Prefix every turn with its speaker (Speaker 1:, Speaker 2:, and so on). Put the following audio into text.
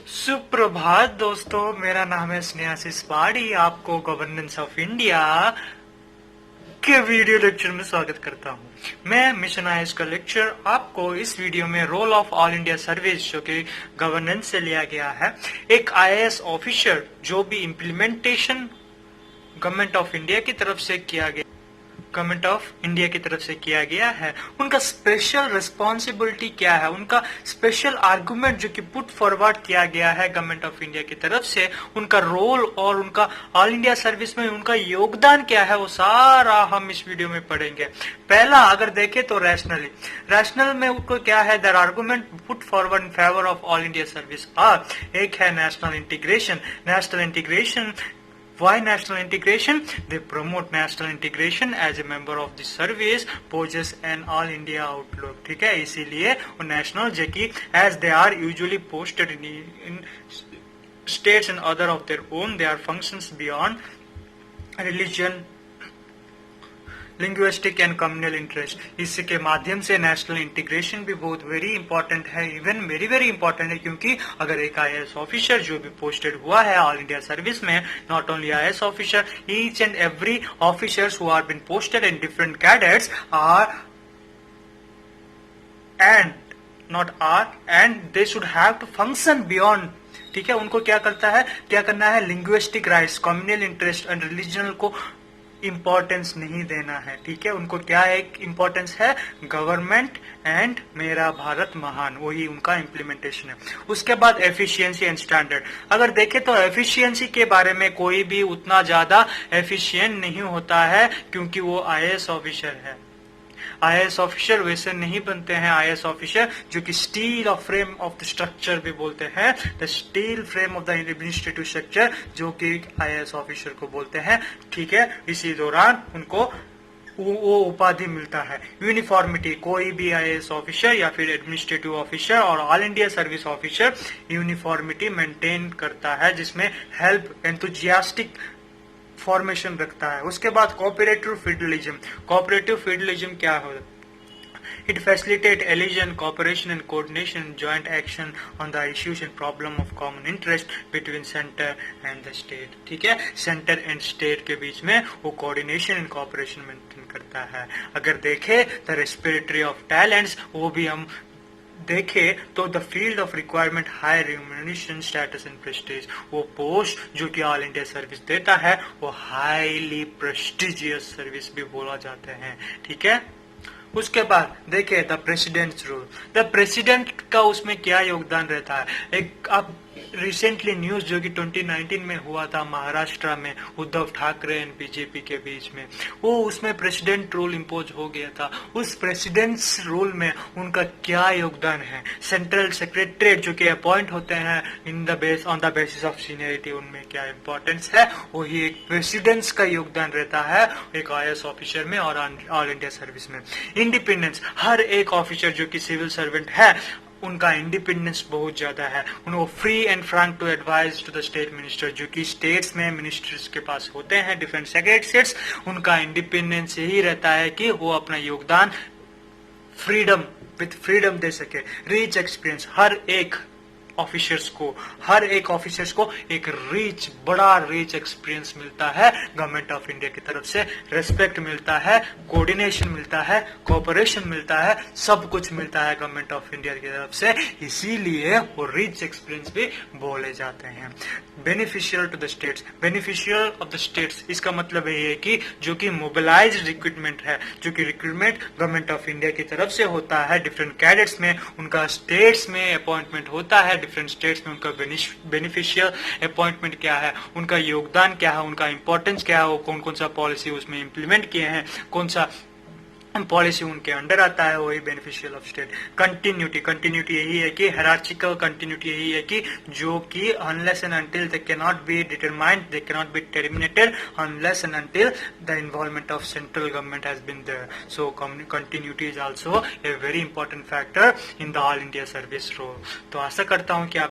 Speaker 1: सुप्रभात दोस्तों, मेरा नाम है स्नेहासिस पाड़ी। आपको गवर्नेंस ऑफ इंडिया के वीडियो लेक्चर में स्वागत करता हूं। मैं मिशन आईएएस का लेक्चर आपको इस वीडियो में role of all India service जो कि गवर्नेंस से लिया गया है। एक आईएएस ऑफिसर जो भी इम्प्लीमेंटेशन गवर्नमेंट ऑफ इंडिया की तरफ से किया गया है, उनका स्पेशल रिस्पॉन्सिबिलिटी क्या है, उनका स्पेशल आर्गुमेंट जो कि पुट फॉरवर्ड किया गया है गवर्नमेंट ऑफ इंडिया की तरफ से, उनका रोल और उनका ऑल इंडिया सर्विस में उनका योगदान क्या है, वो सारा हम इस वीडियो में पढ़ेंगे। पहला अगर देखें तो रैशनल में उनको क्या है, the argument put forward in favour of all India service are, एक है national integration. Why national integration? They promote national integration as a member of the service poses an all India outlook। ठीक है, इसीलिए वो national जो कि as they are usually posted in states and other of their own, they are functions beyond religion, linguistic and communal interest. इसके माध्यम से national integration भी बहुत वेरी इंपॉर्टेंट है, इवन वेरी इंपॉर्टेंट है, क्योंकि अगर एक आईएएस ऑफिसर जो भी पोस्टेड हुआ है ऑल इंडिया सर्विस में, not only IAS officer, each and every officers who are been posted in different cadets and they should have to function beyond. ठीक है, उनको क्या करना है, linguistic rights, communal interest and regional को importance नहीं देना है। ठीक है, उनको क्या एक इंपॉर्टेंस है, गवर्नमेंट एंड मेरा भारत महान, वही उनका इम्प्लीमेंटेशन है। उसके बाद एफिशिएंसी एंड स्टैंडर्ड। अगर देखें तो एफिशिएंसी के बारे में कोई भी उतना ज्यादा एफिशिएंट नहीं होता है, क्योंकि वो आईएएस ऑफिसर है। आईएएस ऑफिसर वैसे नहीं बनते हैं। आईएएस ऑफिसर जो कि steel of frame of the structure भी बोलते हैं, the steel frame of the administrative structure, जो कि आईएएस ऑफिसर को बोलते हैं। ठीक है, इसी दौरान उनको वो उपाधि मिलता है। यूनिफॉर्मिटी, कोई भी आईएएस ऑफिसर या फिर एडमिनिस्ट्रेटिव ऑफिसर और all India service officer uniformity maintain करता है, जिसमें हेल्प एंथुजियास्टिक फॉर्मेशन रखता है। उसके बाद कोऑपरेटिव फेडरलिज्म क्या हो, it facilitate Alison, cooperation and coordination, joint action on the issues and problem of common interest between center and the state। ठीक है, सेंटर एंड स्टेट के बीच में वो कोऑर्डिनेशन एंड कोऑपरेशन मेंटेन करता है। अगर देखे द रेस्पिरेटरी ऑफ टैलेंट्स, वो भी हम देखे तो the field of requirement high remuneration status and Prestige, वो पोस्ट जो कि ऑल इंडिया सर्विस देता है वो हाईली प्रेस्टिजियस सर्विस भी बोला जाते हैं। ठीक है, उसके बाद देखिए the presidents rule. The president का उसमें क्या योगदान रहता है, एक आप रिसेंटली न्यूज जो कि 2019 में हुआ था महाराष्ट्र में उद्धव ठाकरे एंड बीजेपी के बीच में, वो उसमें प्रेसिडेंट रूल इम्पोज हो गया था। उस प्रेसिडेंट्स रूल में उनका क्या योगदान है, सेंट्रल सेक्रेटरीट जो कि अपॉइंट होते हैं on the basis of seniority, उनमें क्या इंपॉर्टेंस है, वही एक प्रेसिडेंट्स का योगदान रहता है एक आईएएस ऑफिसर में और ऑल इंडिया सर्विस में। इंडिपेंडेंस, हर एक ऑफिसर जो कि सिविल सर्वेंट है उनका इंडिपेंडेंस बहुत ज्यादा है। उनको free and frank to advise to the state minister, जो कि स्टेट्स में मिनिस्टर्स के पास होते हैं डिफरेंट सेक्रेटरीट्स, उनका इंडिपेंडेंस यही रहता है कि वो अपना योगदान फ्रीडम दे सके। रीच एक्सपीरियंस, हर एक ऑफिसर्स को एक बड़ा रीच एक्सपीरियंस मिलता है गवर्नमेंट ऑफ इंडिया की तरफ से, रेस्पेक्ट मिलता है, कोऑर्डिनेशन मिलता है, कोऑपरेशन मिलता है, सब कुछ मिलता है गवर्नमेंट ऑफ इंडिया की तरफ से, इसीलिए वो रीच एक्सपीरियंस भी बोले जाते हैं। Beneficial to the states, beneficial of the states, इसका मतलब ये है कि जो कि मोबिलाइज्ड रिक्रूटमेंट है, जो कि रिक्रूटमेंट गवर्नमेंट ऑफ इंडिया की तरफ से होता है डिफरेंट कैडेट्स में, उनका स्टेट्स में अपॉइंटमेंट होता है, डिफरेंट स्टेट्स में उनका बेनिफिशियल अपॉइंटमेंट क्या है, उनका योगदान क्या है, उनका इंपॉर्टेंस क्या है, वो कौन कौन सा पॉलिसी उसमें इंप्लीमेंट किए हैं, कौन सा पॉलिसी उनके अंडर आता है, वही बेनिफिशियल ऑफ स्टेट। कंटिन्यूटी यही है कि हायरार्चिकल कंटिन्यूटी यही है कि जो कि unless and until they cannot be determined, they cannot be terminated unless and until the involvement of central government has been there. So continuity is also a very important factor in the all India service role. तो आशा करता हूं कि